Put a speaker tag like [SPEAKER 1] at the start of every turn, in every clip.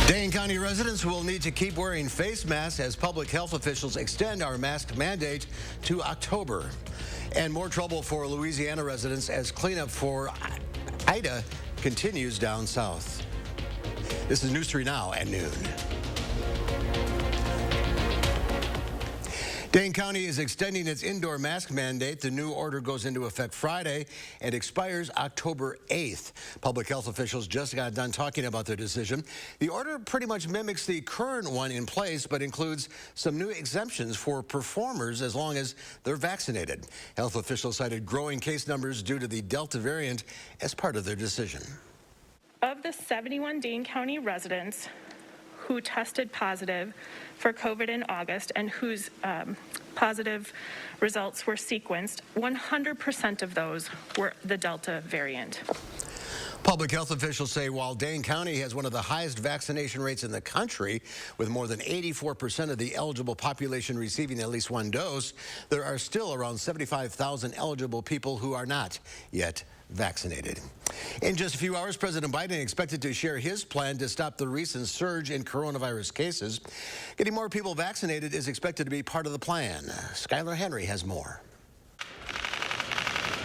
[SPEAKER 1] Dane County residents will need to keep wearing face masks as public health officials extend our mask mandate to October. And more trouble for Louisiana residents as cleanup for Ida continues down south. This is News 3 Now at noon. Dane County is extending its indoor mask mandate. The new order goes into effect Friday and expires October 8th. Public health officials just got done talking about their decision. The order pretty much mimics the current one in place, but includes some new exemptions for performers as long as they're vaccinated. Health officials cited growing case numbers due to the Delta variant as part of their decision.
[SPEAKER 2] Of the 71 Dane County residents who tested positive for COVID in August and whose positive results were sequenced, 100% of those were the Delta variant.
[SPEAKER 1] Public health officials say while Dane County has one of the highest vaccination rates in the country, with more than 84% of the eligible population receiving at least one dose, there are still around 75,000 eligible people who are not yet vaccinated. In just a few hours, President Biden expected to share his plan to stop the recent surge in coronavirus cases. Getting more people vaccinated is expected to be part of the plan. Skylar Henry has more.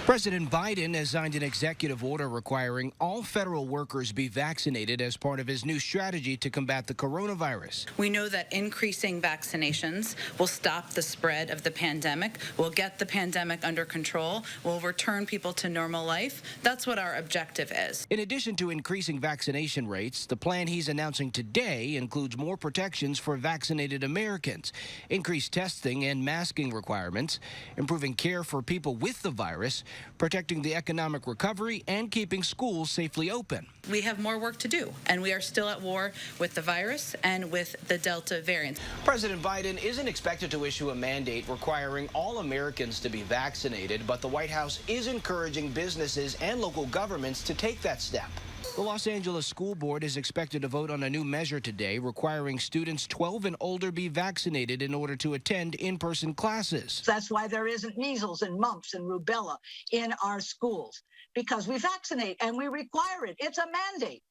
[SPEAKER 3] President Biden has signed an executive order requiring all federal workers be vaccinated as part of his new strategy to combat the coronavirus.
[SPEAKER 4] We know that increasing vaccinations will stop the spread of the pandemic, will get the pandemic under control, will return people to normal life. That's what our objective is.
[SPEAKER 3] In addition to increasing vaccination rates, the plan he's announcing today includes more protections for vaccinated Americans, increased testing and masking requirements, improving care for people with the virus, protecting the economic recovery, and keeping schools safely open.
[SPEAKER 4] We have more work to do, and we are still at war with the virus and with the Delta variant.
[SPEAKER 3] President Biden isn't expected to issue a mandate requiring all Americans to be vaccinated, but the White House is encouraging businesses and local governments to take that step. The Los Angeles School Board is expected to vote on a new measure today requiring students 12 and older be vaccinated in order to attend in-person classes.
[SPEAKER 5] That's why there isn't measles and mumps and rubella in our schools, because we vaccinate and we require it. It's a mandate.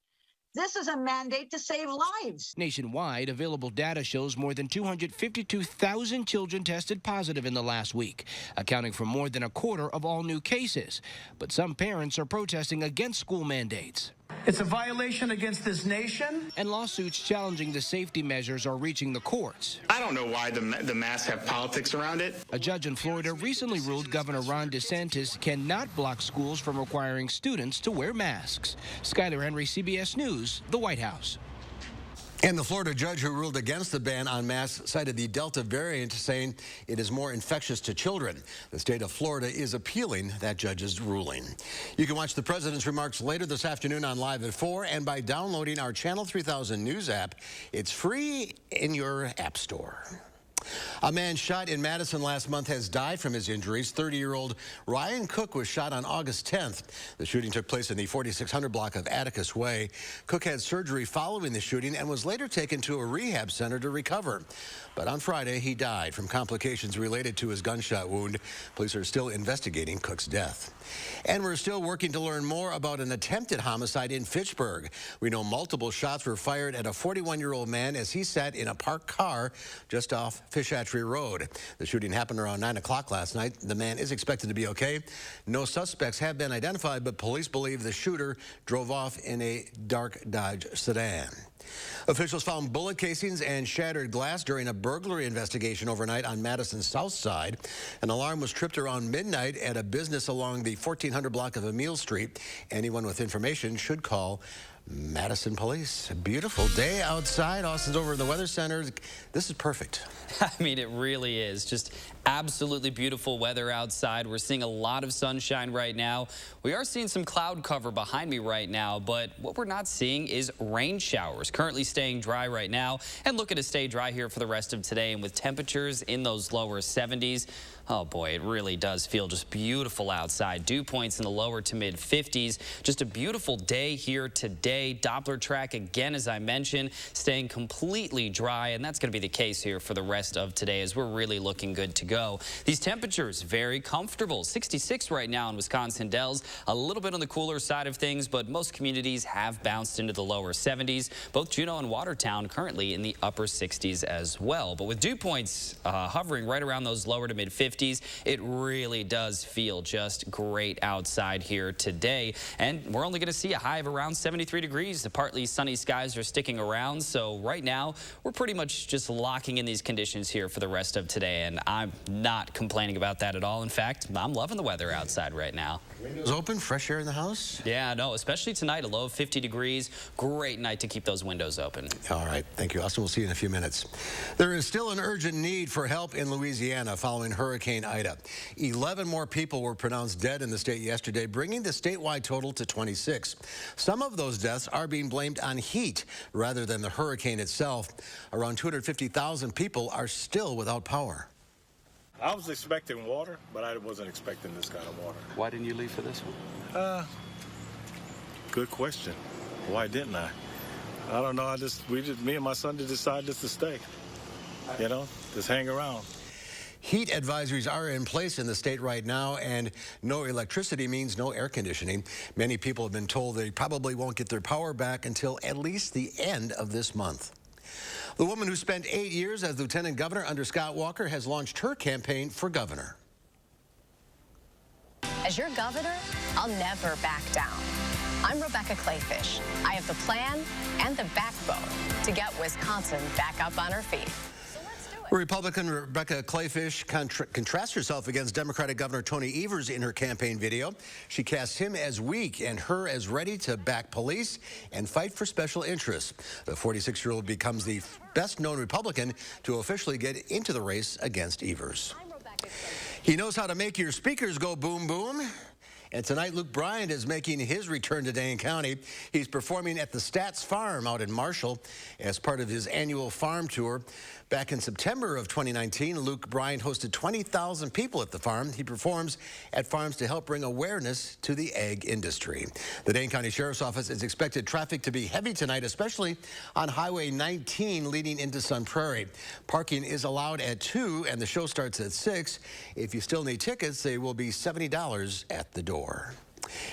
[SPEAKER 5] This is a mandate to save lives.
[SPEAKER 3] Nationwide, available data shows more than 252,000 children tested positive in the last week, accounting for more than a quarter of all new cases. But some parents are protesting against school mandates.
[SPEAKER 6] It's a violation against this nation.
[SPEAKER 3] And lawsuits challenging the safety measures are reaching the courts.
[SPEAKER 7] I don't know why the masks have politics around it.
[SPEAKER 3] A judge in Florida recently ruled Governor Ron DeSantis cannot block schools from requiring students to wear masks. Skylar Henry, CBS News, the White House.
[SPEAKER 1] And the Florida judge who ruled against the ban on masks cited the Delta variant, saying it is more infectious to children. The state of Florida is appealing that judge's ruling. You can watch the president's remarks later this afternoon on Live at 4 and by downloading our Channel 3000 News app. It's free in your app store. A man shot in Madison last month has died from his injuries. 30-year-old Ryan Cook was shot on August 10th. The shooting took place in the 4600 block of Atticus Way. Cook had surgery following the shooting and was later taken to a rehab center to recover. But on Friday, he died from complications related to his gunshot wound. Police are still investigating Cook's death. And we're still working to learn more about an attempted homicide in Fitchburg. We know multiple shots were fired at a 41-year-old man as he sat in a parked car just off Fish Hatchery Road. The shooting happened around 9 o'clock last night. The man is expected to be okay. No suspects have been identified, but police believe the shooter drove off in a dark Dodge sedan. Officials found bullet casings and shattered glass during a burglary investigation overnight on Madison's south side. An alarm was tripped around midnight at a business along the 1400 block of Emile Street. Anyone with information should call Madison Police. A beautiful day outside. Austin's over in the Weather Center. This is perfect.
[SPEAKER 8] I mean, it really is. Just absolutely beautiful weather outside. We're seeing a lot of sunshine right now. We are seeing some cloud cover behind me right now, but what we're not seeing is rain showers. Currently staying dry right now and looking to stay dry here for the rest of today. And with temperatures in those lower 70s, oh boy, it really does feel just beautiful outside. Dew points in the lower to mid 50s. Just a beautiful day here today. Doppler track again, as I mentioned, staying completely dry, and that's going to be the case here for the rest of today as we're really looking good to go. go. These temperatures very comfortable. 66 right now in Wisconsin Dells. A little bit on the cooler side of things, but most communities have bounced into the lower 70s. Both Juneau and Watertown currently in the upper 60s as well. But with dew points hovering right around those lower to mid 50s, it really does feel just great outside here today. And we're only going to see a high of around 73 degrees. The partly sunny skies are sticking around. So right now, we're pretty much just locking in these conditions here for the rest of today. And I'm not complaining about that at all. In fact, I'm loving the weather outside right now.
[SPEAKER 1] Windows open, fresh air in the house?
[SPEAKER 8] Yeah, no, especially tonight, a low of 50 degrees. Great night to keep those windows open.
[SPEAKER 1] All right. Thank you, Austin. We'll see you in a few minutes. There is still an urgent need for help in Louisiana following Hurricane Ida. 11 more people were pronounced dead in the state yesterday, bringing the statewide total to 26. Some of those deaths are being blamed on heat rather than the hurricane itself. Around 250,000 people are still without power.
[SPEAKER 9] I was expecting water, but I wasn't expecting this kind of water.
[SPEAKER 10] Why didn't you leave for this one?
[SPEAKER 9] Good question. Why didn't I? I don't know. Me and my son decided just to stay. You know, just hang around.
[SPEAKER 1] Heat advisories are in place in the state right now, and no electricity means no air conditioning. Many people have been told they probably won't get their power back until at least the end of this month. The woman who spent 8 years as lieutenant governor under Scott Walker has launched her campaign for governor.
[SPEAKER 11] As your governor, I'll never back down. I'm Rebecca Clayfish. I have the plan and the backbone to get Wisconsin back up on her feet.
[SPEAKER 1] Republican Rebecca Clayfish contrasts herself against Democratic Governor Tony Evers in her campaign video. She casts him as weak and her as ready to back police and fight for special interests. The 46-year-old becomes the best-known Republican to officially get into the race against Evers. He knows how to make your speakers go boom, boom. And tonight, Luke Bryant is making his return to Dane County. He's performing at the Stats Farm out in Marshall as part of his annual farm tour. Back in September of 2019, Luke Bryant hosted 20,000 people at the farm. He performs at farms to help bring awareness to the egg industry. The Dane County Sheriff's Office is expected traffic to be heavy tonight, especially on Highway 19 leading into Sun Prairie. Parking is allowed at 2 and the show starts at 6. If you still need tickets, they will be $70 at the door.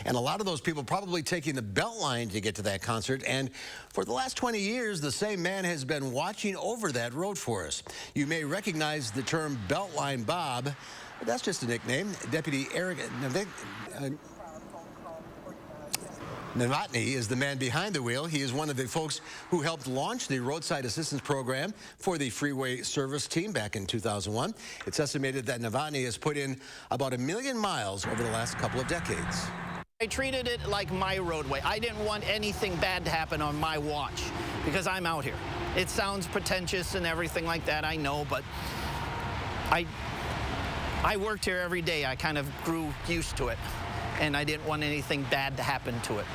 [SPEAKER 1] And a lot of those people probably taking the Beltline to get to that concert. And for the last 20 years, the same man has been watching over that road for us. You may recognize the term Beltline Bob, but that's just a nickname. Deputy Eric Novotny is the man behind the wheel. He is one of the folks who helped launch the roadside assistance program for the freeway service team back in 2001. It's estimated that Novotny has put in about 1 million miles over the last couple of decades.
[SPEAKER 12] I treated it like my roadway. I didn't want anything bad to happen on my watch because I'm out here. It sounds pretentious and everything like that, I know, but I worked here every day. I kind of grew used to it, and I didn't want anything bad to happen to it.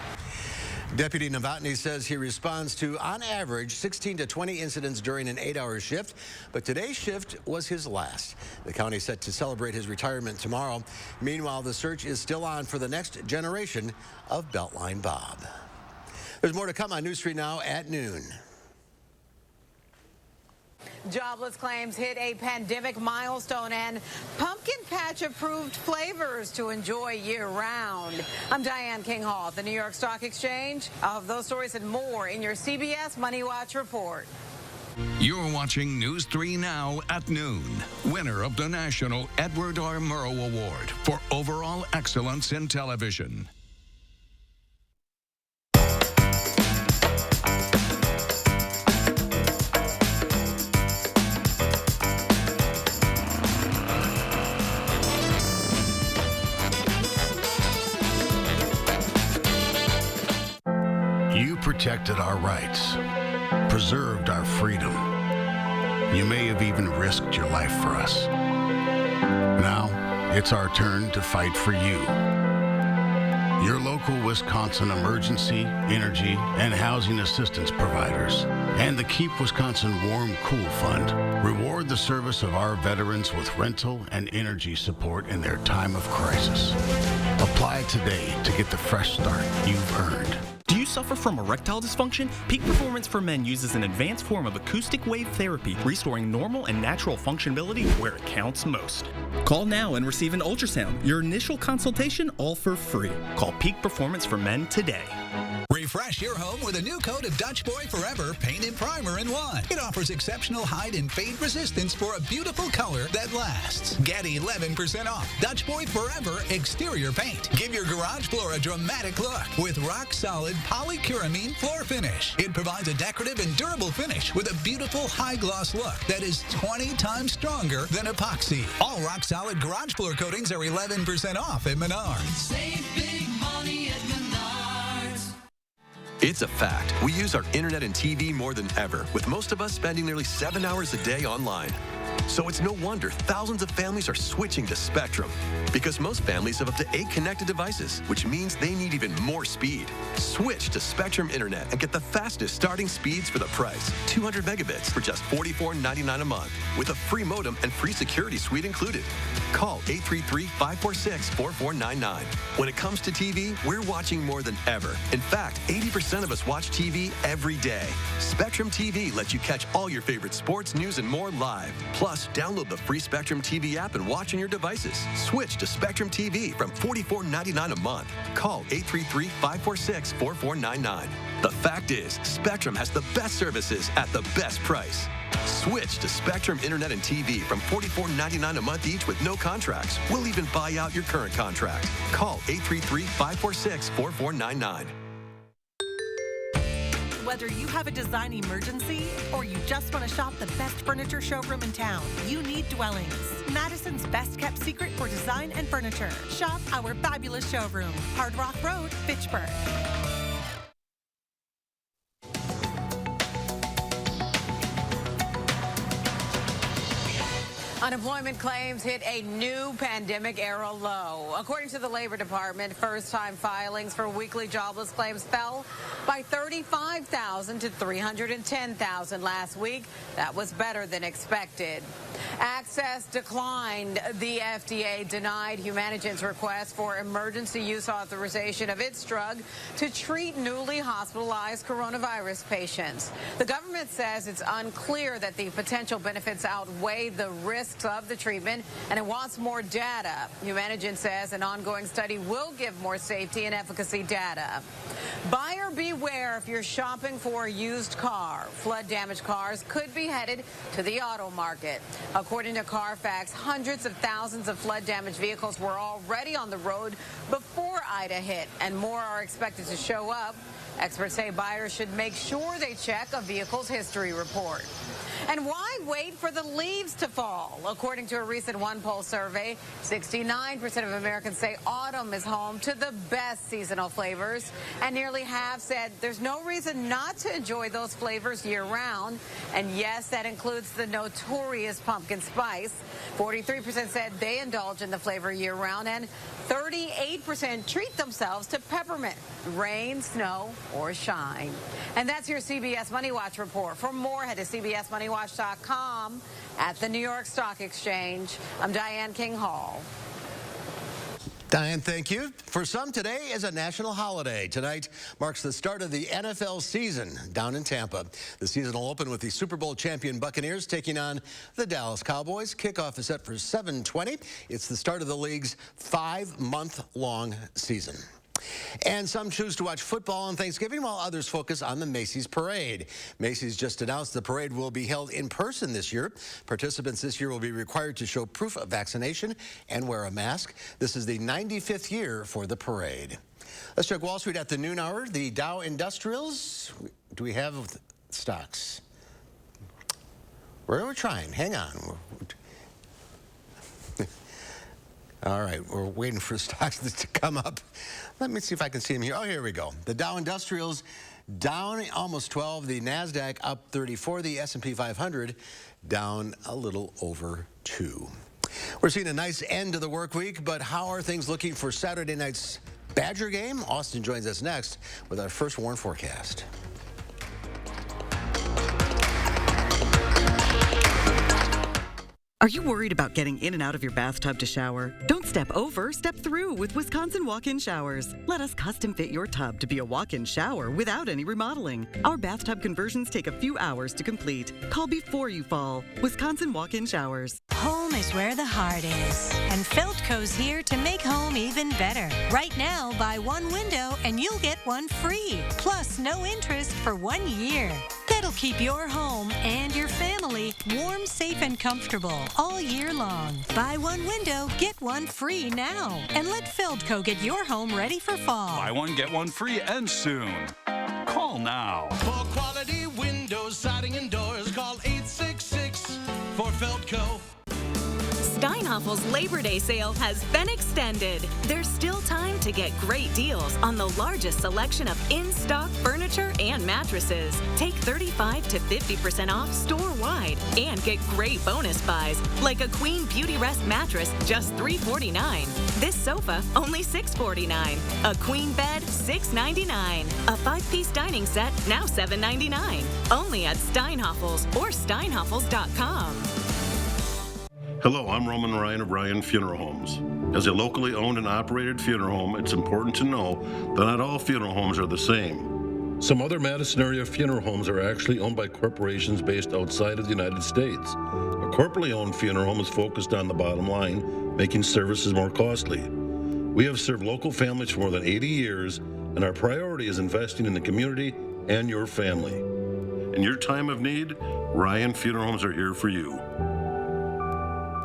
[SPEAKER 1] Deputy Novotny says he responds to, on average, 16 to 20 incidents during an 8-hour shift, but today's shift was his last. The county is set to celebrate his retirement tomorrow. Meanwhile, the search is still on for the next generation of Beltline Bob. There's more to come on News 3 Now at noon.
[SPEAKER 13] Jobless claims hit a pandemic milestone, and pumpkin patch approved flavors to enjoy year-round. I'm Diane King-Hall at the New York Stock Exchange. I'll have those stories and more in your CBS Money Watch report.
[SPEAKER 14] You're watching News 3 Now at noon. Winner of the National Edward R. Murrow Award for overall excellence in television.
[SPEAKER 15] You protected our rights, preserved our freedom. You may have even risked your life for us. Now, it's our turn to fight for you. Your local Wisconsin emergency, energy, and housing assistance providers, and the Keep Wisconsin Warm Cool Fund reward the service of our veterans with rental and energy support in their time of crisis. Apply today to get the fresh start you've earned.
[SPEAKER 16] Do you suffer from erectile dysfunction, Peak Performance for Men uses an advanced form of acoustic wave therapy, restoring normal and natural functionality where it counts most. Call now and receive an ultrasound. Your initial consultation all for free. Call Peak Performance for Men today.
[SPEAKER 17] Refresh your home with a new coat of Dutch Boy Forever Paint and Primer in one. It offers exceptional hide and fade resistance for a beautiful color that lasts. Get 11% off Dutch Boy Forever exterior paint. Give your garage floor a dramatic look with rock-solid polycuramine floor finish. It provides a decorative and durable finish with a beautiful high-gloss look that is 20 times stronger than epoxy. All rock-solid garage floor coatings are 11% off at Menards.
[SPEAKER 18] Save big money at Menards.
[SPEAKER 19] It's a fact. We use our internet and TV more than ever, with most of us spending nearly 7 hours a day online. So it's no wonder thousands of families are switching to Spectrum, because most families have up to 8 connected devices, which means they need even more speed. Switch to Spectrum Internet and get the fastest starting speeds for the price. 200 megabits for just $44.99 a month, with a free modem and free security suite included. Call 833-546-4499. When it comes to TV, we're watching more than ever. In fact, 80% of us watch TV every day. Spectrum TV lets you catch all your favorite sports, news, and more live. Plus, download the free Spectrum TV app and watch on your devices. Switch to Spectrum TV from $44.99 a month. Call 833-546-4499. The fact is, Spectrum has the best services at the best price. Switch to Spectrum Internet and TV from $44.99 a month each with no contracts. We'll even buy out your current contract. Call 833-546-4499.
[SPEAKER 20] Whether you have a design emergency or you just want to shop the best furniture showroom in town, you need Dwellings, Madison's best kept secret for design and furniture. Shop our fabulous showroom, Hard Rock Road, Fitchburg.
[SPEAKER 13] Unemployment claims hit a new pandemic-era low. According to the Labor Department, first-time filings for weekly jobless claims fell by 35,000 to 310,000 last week. That was better than expected. Access declined. The FDA denied Humanigen's request for emergency use authorization of its drug to treat newly hospitalized coronavirus patients. The government says it's unclear that the potential benefits outweigh the risks of the treatment, and it wants more data. Humanigen says an ongoing study will give more safety and efficacy data. Buyer beware if you're shopping for a used car. Flood-damaged cars could be headed to the auto market. According to Carfax, hundreds of thousands of flood-damaged vehicles were already on the road before Ida hit, and more are expected to show up. Experts say buyers should make sure they check a vehicle's history report. And why wait for the leaves to fall? According to a recent OnePoll survey, 69% of Americans say autumn is home to the best seasonal flavors, and nearly half said there's no reason not to enjoy those flavors year-round. And yes, that includes the notorious pumpkin spice. 43% said they indulge in the flavor year-round, and 38% treat themselves to peppermint, rain, snow, or shine. And that's your CBS Money Watch report. For more, head to CBSMoneyWatch.com. At the New York Stock Exchange, I'm Diane King Hall.
[SPEAKER 1] Diane, thank you. For some, today is a national holiday. Tonight marks the start of the NFL season down in Tampa. The season will open with the Super Bowl champion Buccaneers taking on the Dallas Cowboys. Kickoff is set for 7:20. It's the start of the league's 5-month-long season. And some choose to watch football on Thanksgiving while others focus on the Macy's Parade. Macy's just announced the parade will be held in person this year. Participants this year will be required to show proof of vaccination and wear a mask. This is the 95th year for the parade. Let's check Wall Street at the noon hour. The Dow Industrials, do we have stocks? We're trying. Hang on. All right, we're waiting for stocks to come up. Let me see if I can see them here. Oh, here we go. The Dow Industrials down almost 12. The NASDAQ up 34. The S&P 500 down a little over 2. We're seeing a nice end to the work week, but how are things looking for Saturday night's Badger game? Austin joins us next with our first warn forecast.
[SPEAKER 21] Are you worried about getting in and out of your bathtub to shower? Don't step over, step through with Wisconsin walk-in showers. Let us custom fit your tub to be a walk-in shower without any remodeling. Our bathtub conversions take a few hours to complete. Call before you fall. Wisconsin walk-in showers.
[SPEAKER 22] Home is where the heart is, and Feldco's here to make home even better. Right now, buy one window and you'll get one free, plus no interest for 1 year. That'll keep your home and your family warm, safe, and comfortable all year long. Buy one window, get one free now. And let Feldco get your home ready for fall.
[SPEAKER 23] Buy one, get one free, and soon. Call now.
[SPEAKER 18] For quality windows, siding, and doors, call 866 for Feldco.
[SPEAKER 24] Steinhoffel's Labor Day sale has been extended. There's still time to get great deals on the largest selection of in-stock furniture and mattresses. Take 35 to 50% off store-wide and get great bonus buys like a Queen Beauty Rest mattress, just $349. This sofa, only $649. A queen bed, $699. A 5-piece dining set, now $799. Only at Steinhoffel's or steinhoffels.com.
[SPEAKER 25] Hello, I'm Roman Ryan of Ryan Funeral Homes. As a locally owned and operated funeral home, it's important to know that not all funeral homes are the same. Some other Madison area funeral homes are actually owned by corporations based outside of the United States. A corporately owned funeral home is focused on the bottom line, making services more costly. We have served local families for more than 80 years, and our priority is investing in the community and your family. In your time of need, Ryan Funeral Homes are here for you.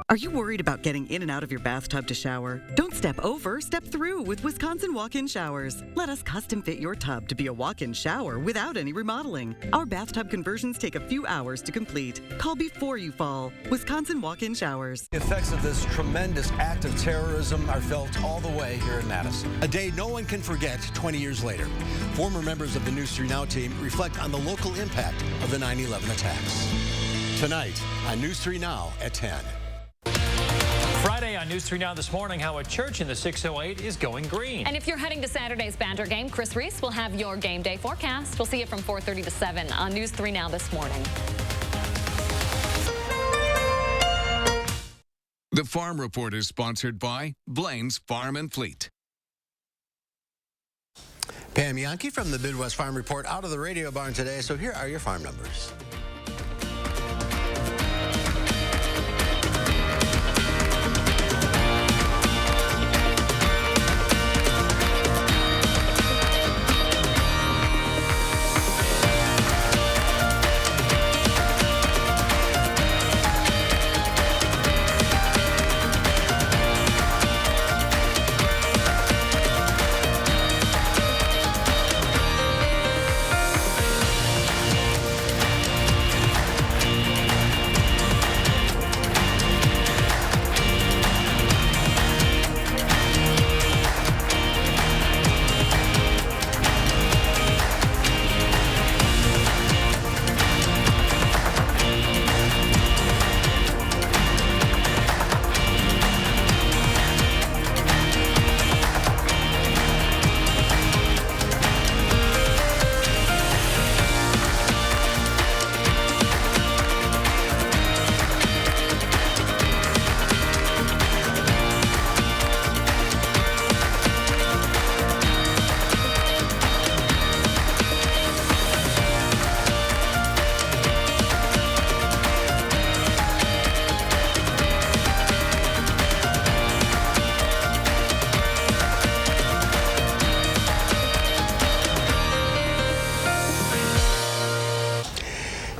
[SPEAKER 21] Are you worried about getting in and out of your bathtub to shower? Don't step over, step through with Wisconsin walk-in showers. Let us custom fit your tub to be a walk-in shower without any remodeling. Our bathtub conversions take a few hours to complete. Call before you fall. Wisconsin walk-in showers.
[SPEAKER 1] The effects of this tremendous act of terrorism are felt all the way here in Madison. A day no one can forget 20 years later. Former members of the News 3 Now team reflect on the local impact of the 9/11 attacks. Tonight on News 3 Now at 10.
[SPEAKER 26] Friday on News 3 Now this morning, how a church in the 608 is going green.
[SPEAKER 27] And if you're heading to Saturday's Badger game, Chris Reese will have your game day forecast. We'll see you from 4:30 to 7 on News 3 Now this morning.
[SPEAKER 14] The Farm Report is sponsored by Blaine's Farm and Fleet.
[SPEAKER 1] Pam Yankee from the Midwest Farm Report out of the radio barn today. So here are your farm numbers.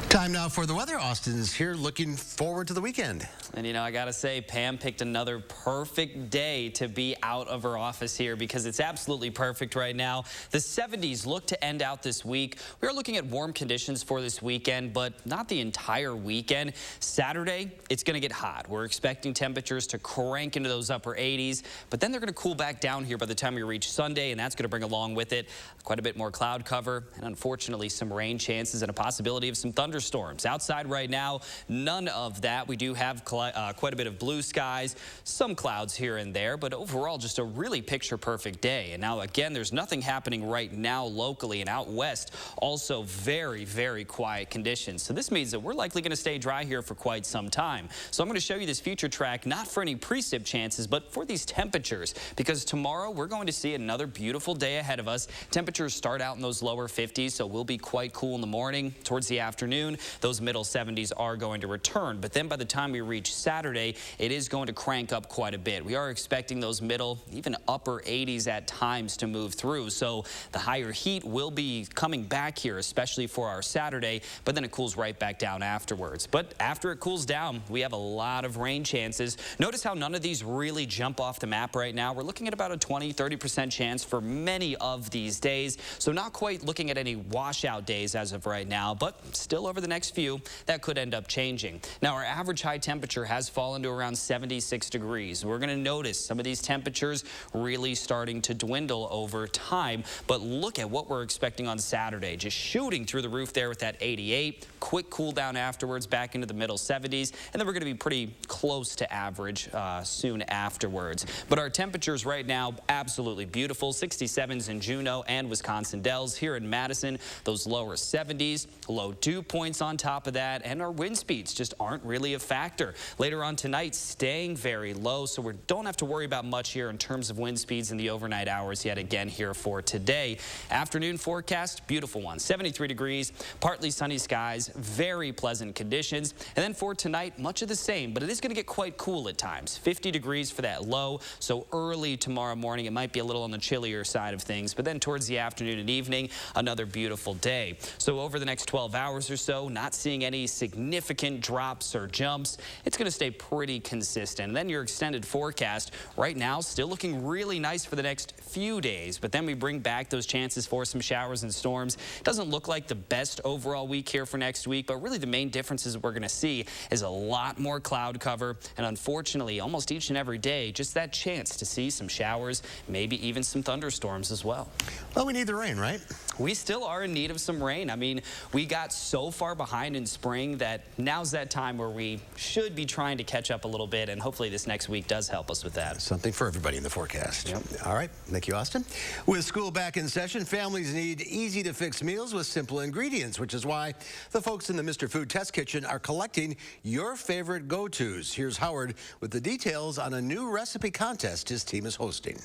[SPEAKER 1] Time now for the weather. Austin is here looking forward to the weekend.
[SPEAKER 8] And, you know, I got to say, Pam picked another perfect day to be out of her office here because it's absolutely perfect right now. The 70s look to end out this week. We are looking at warm conditions for this weekend, but not the entire weekend. Saturday, it's going to get hot. We're expecting temperatures to crank into those upper 80s, but then they're going to cool back down here by the time we reach Sunday, and that's going to bring along with it quite a bit more cloud cover and, unfortunately, some rain chances and a possibility of some thunderstorms thunderstorms. Outside right now, none of that. We do have quite a bit of blue skies, some clouds here and there, but overall just a really picture-perfect day. And now again, there's nothing happening right now locally, and out west also very, very quiet conditions. So this means that we're likely going to stay dry here for quite some time. So I'm going to show you this future track, not for any precip chances, but for these temperatures, because tomorrow we're going to see another beautiful day ahead of us. Temperatures start out in those lower 50s, so we'll be quite cool in the morning. Towards the afternoon, those middle 70s are going to return, but then by the time we reach Saturday, it is going to crank up quite a bit. We are expecting those middle, even upper 80s at times to move through, so the higher heat will be coming back here, especially for our Saturday, but then it cools right back down afterwards. But after it cools down, we have a lot of rain chances. Notice how none of these really jump off the map right now. We're looking at about a 20-30% chance for many of these days, so not quite looking at any washout days as of right now, but still over the next few, that could end up changing. Now, our average high temperature has fallen to around 76 degrees. We're going to notice some of these temperatures really starting to dwindle over time, but look at what we're expecting on Saturday. Just shooting through the roof there with that 88. Quick cool down afterwards, back into the middle 70s, and then we're going to be pretty close to average soon afterwards. But our temperatures right now, absolutely beautiful. 67s in Juneau and Wisconsin Dells. Here in Madison, those lower 70s, low dew points on top of that, and our wind speeds just aren't really a factor. Later on tonight, staying very low, so we don't have to worry about much here in terms of wind speeds in the overnight hours yet again here for today. Afternoon forecast, beautiful one. 73 degrees, partly sunny skies, very pleasant conditions. And then for tonight, much of the same, but it is going to get quite cool at times. 50 degrees for that low, so early tomorrow morning, it might be a little on the chillier side of things, but then towards the afternoon and evening, another beautiful day. So over the next 12 hours or so, not seeing any significant drops or jumps. It's going to stay pretty consistent. And then your extended forecast right now still looking really nice for the next few days, but then we bring back those chances for some showers and storms. Doesn't look like the best overall week here for next week, but really the main differences we're going to see is a lot more cloud cover, and unfortunately almost each and every day just that chance to see some showers, maybe even some thunderstorms as well.
[SPEAKER 1] Well, we need the rain, right?
[SPEAKER 8] We still are in need of some rain. I mean, we got so far behind in spring that now's that time where we should be trying to catch up a little bit, and hopefully this next week does help us with that.
[SPEAKER 1] Something for everybody in the forecast.
[SPEAKER 8] Yep.
[SPEAKER 1] All right. Thank you, Austin. With school back in session, families need easy-to-fix meals with simple ingredients, which is why the folks in the Mr. Food Test Kitchen are collecting your favorite go-tos. Here's Howard with the details on a new recipe contest his team is hosting.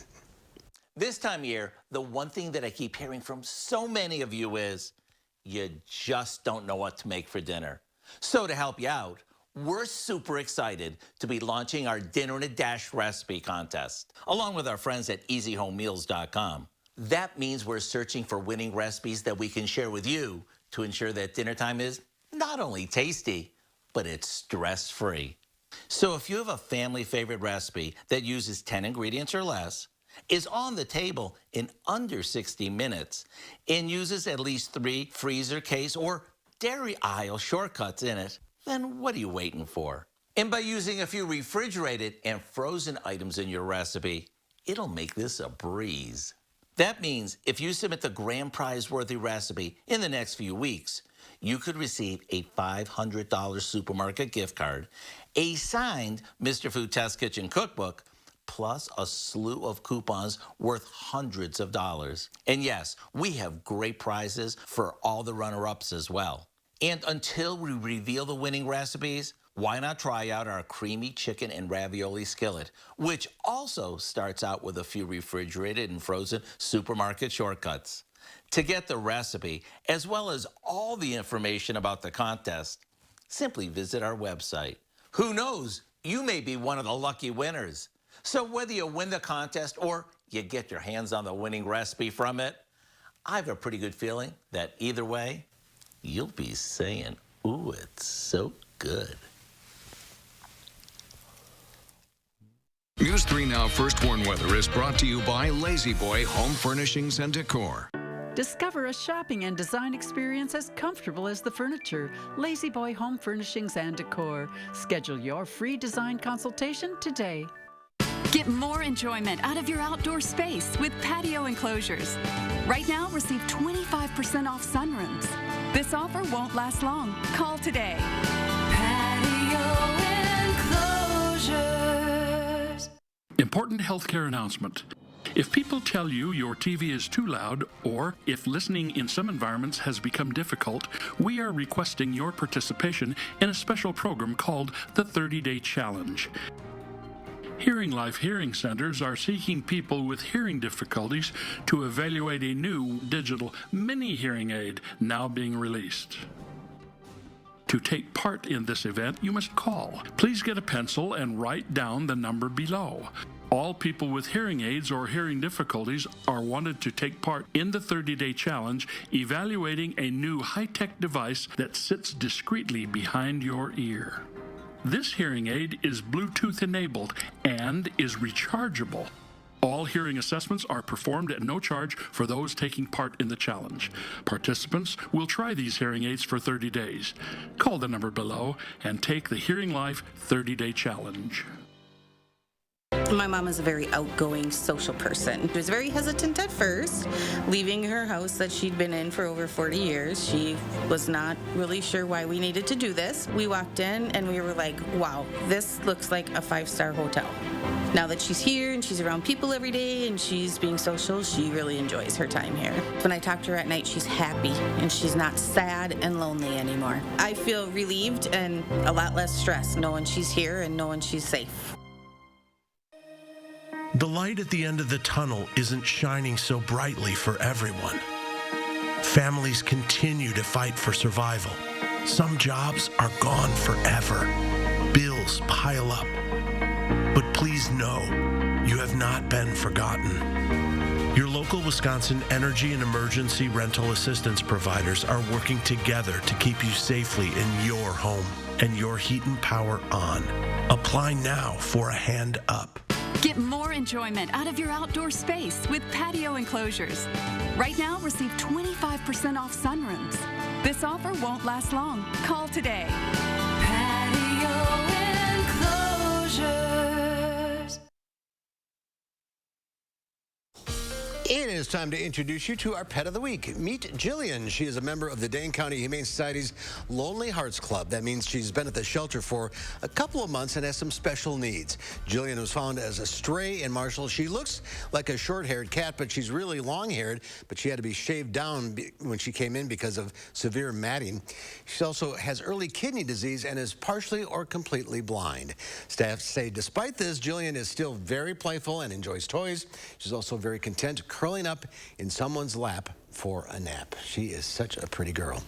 [SPEAKER 2] This time of year, the one thing that I keep hearing from so many of you is you just don't know what to make for dinner. So to help you out, we're super excited to be launching our Dinner in a Dash recipe contest, along with our friends at EasyHomeMeals.com. That means we're searching for winning recipes that we can share with you to ensure that dinner time is not only tasty, but it's stress-free. So if you have a family favorite recipe that uses 10 ingredients or less, is on the table in under 60 minutes, and uses at least 3 freezer case or dairy aisle shortcuts in it, then what are you waiting for? And by using a few refrigerated and frozen items in your recipe, it'll make this a breeze. That means if you submit the grand prize worthy recipe in the next few weeks, you could receive a $500 supermarket gift card, a signed Mr. Food Test Kitchen cookbook, plus a slew of coupons worth hundreds of dollars. And yes, we have great prizes for all the runner-ups as well. And until we reveal the winning recipes, why not try out our creamy chicken and ravioli skillet, which also starts out with a few refrigerated and frozen supermarket shortcuts. To get the recipe, as well as all the information about the contest, simply visit our website. Who knows, you may be one of the lucky winners. So whether you win the contest or you get your hands on the winning recipe from it, I have a pretty good feeling that either way, you'll be saying, ooh, it's so good.
[SPEAKER 14] News 3 Now First Warn Weather is brought to you by Lazy Boy Home Furnishings and Decor.
[SPEAKER 3] Discover a shopping and design experience as comfortable as the furniture. Lazy Boy Home Furnishings and Decor. Schedule your free design consultation today.
[SPEAKER 4] Get more enjoyment out of your outdoor space with patio enclosures. Right now, receive 25% off sunrooms. This offer won't last long. Call today. Patio enclosures.
[SPEAKER 5] Important healthcare announcement. If people tell you your TV is too loud, or if listening in some environments has become difficult, we are requesting your participation in a special program called the 30-Day Challenge. Hearing Life Hearing Centers are seeking people with hearing difficulties to evaluate a new digital mini hearing aid now being released. To take part in this event, you must call. Please get a pencil and write down the number below. All people with hearing aids or hearing difficulties are wanted to take part in the 30-Day Challenge, evaluating a new high-tech device that sits discreetly behind your ear. This hearing aid is Bluetooth enabled and is rechargeable. All hearing assessments are performed at no charge for those taking part in the challenge. Participants will try these hearing aids for 30 days. Call the number below and take the Hearing Life 30-Day Challenge.
[SPEAKER 6] My mom is a very outgoing, social person. She was very hesitant at first, leaving her house that she'd been in for over 40 years. She was not really sure why we needed to do this. We walked in and we were like, wow, this looks like a 5-star hotel. Now that she's here and she's around people every day and she's being social, she really enjoys her time here. When I talk to her at night, she's happy and she's not sad and lonely anymore. I feel relieved and a lot less stressed knowing she's here and knowing she's safe.
[SPEAKER 7] The light at the end of the tunnel isn't shining so brightly for everyone. Families continue to fight for survival. Some jobs are gone forever. Bills pile up. But please know, you have not been forgotten. Your local Wisconsin energy and emergency rental assistance providers are working together to keep you safely in your home and your heat and power on. Apply now for a hand up.
[SPEAKER 4] Get more enjoyment out of your outdoor space with patio enclosures. Right now, receive 25% off sunrooms. This offer won't last long. Call today. Patio enclosures.
[SPEAKER 1] It is time to introduce you to our pet of the week. Meet Jillian. She is a member of the Dane County Humane Society's Lonely Hearts Club. That means she's been at the shelter for a couple of months and has some special needs. Jillian was found as a stray in Marshall. She looks like a short-haired cat, but she's really long-haired, but she had to be shaved down when she came in because of severe matting. She also has early kidney disease and is partially or completely blind. Staff say despite this, Jillian is still very playful and enjoys toys. She's also very content curling up in someone's lap for a nap. She is such a pretty girl.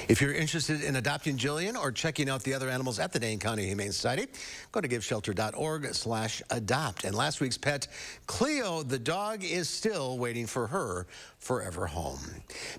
[SPEAKER 1] If you're interested in adopting Jillian or checking out the other animals at the Dane County Humane Society, go to giveshelter.org/adopt. And last week's pet, Cleo, the dog, is still waiting for her forever home.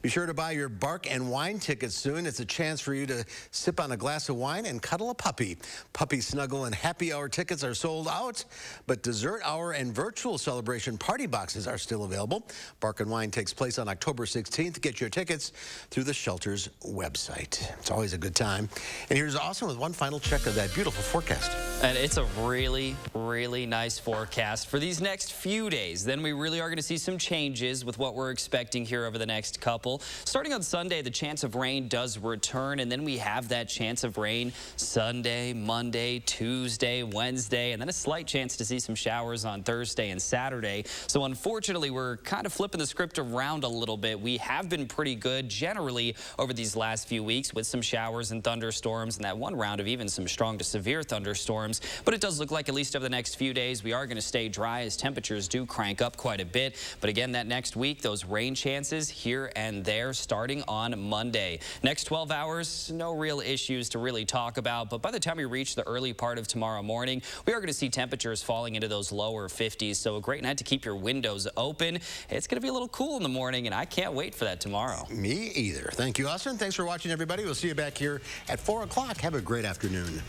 [SPEAKER 1] Be sure to buy your Bark and Wine tickets soon. It's a chance for you to sip on a glass of wine and cuddle a puppy. Puppy Snuggle and Happy Hour tickets are sold out, but Dessert Hour and Virtual Celebration party boxes are still available. Bark and Wine takes place on October 16th. Get your tickets through the shelter's website. It's always a good time. And here's Austin with one final check of that beautiful forecast.
[SPEAKER 8] And it's a really, really nice forecast for these next few days. Then we really are going to see some changes with what we're expecting here over the next couple. Starting on Sunday, the chance of rain does return, and then we have that chance of rain Sunday, Monday, Tuesday, Wednesday, and then a slight chance to see some showers on Thursday and Saturday. So unfortunately, we're kind of flipping the script around a little bit. We have been pretty good generally over these last few weeks with some showers and thunderstorms and that one round of even some strong to severe thunderstorms. But it does look like at least over the next few days, we are going to stay dry as temperatures do crank up quite a bit. But again, that next week, those rain chances here and there starting on Monday. Next 12 hours, no real issues to really talk about. But by the time we reach the early part of tomorrow morning, we are going to see temperatures falling into those lower 50s. So a great night to keep your windows open. It's going to be a little cool in the morning, and I can't wait for that tomorrow.
[SPEAKER 1] Me either. Thank you, Austin. Thanks for watching, everybody. We'll see you back here at 4 o'clock. Have a great afternoon.